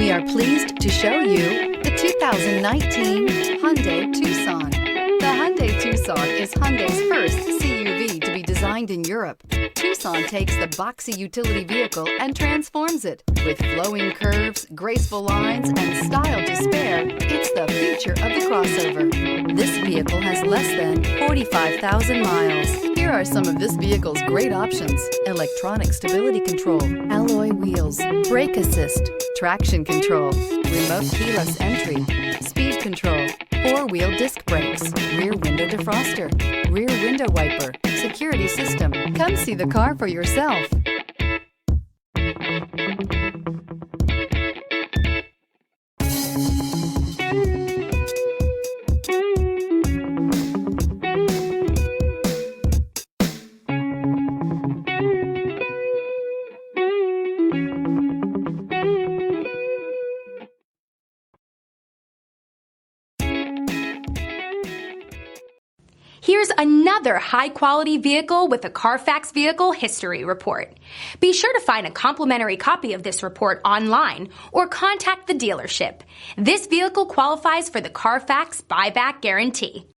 We are pleased to show you the 2019 Hyundai Tucson. The Hyundai Tucson is Hyundai's first CUV to be designed in Europe. Tucson takes the boxy utility vehicle and transforms it. With flowing curves, graceful lines, and style to spare, it's the future of the crossover. This vehicle has less than 45,000 miles. Here are some of this vehicle's great options: electronic stability control, alloy wheels, brake assist, traction control, remote keyless entry, speed control, four-wheel disc brakes, rear window defroster, rear window wiper, security system. Come see the car for yourself. Here's another high-quality vehicle with a Carfax Vehicle History Report. Be sure to find a complimentary copy of this report online or contact the dealership. This vehicle qualifies for the Carfax Buyback Guarantee.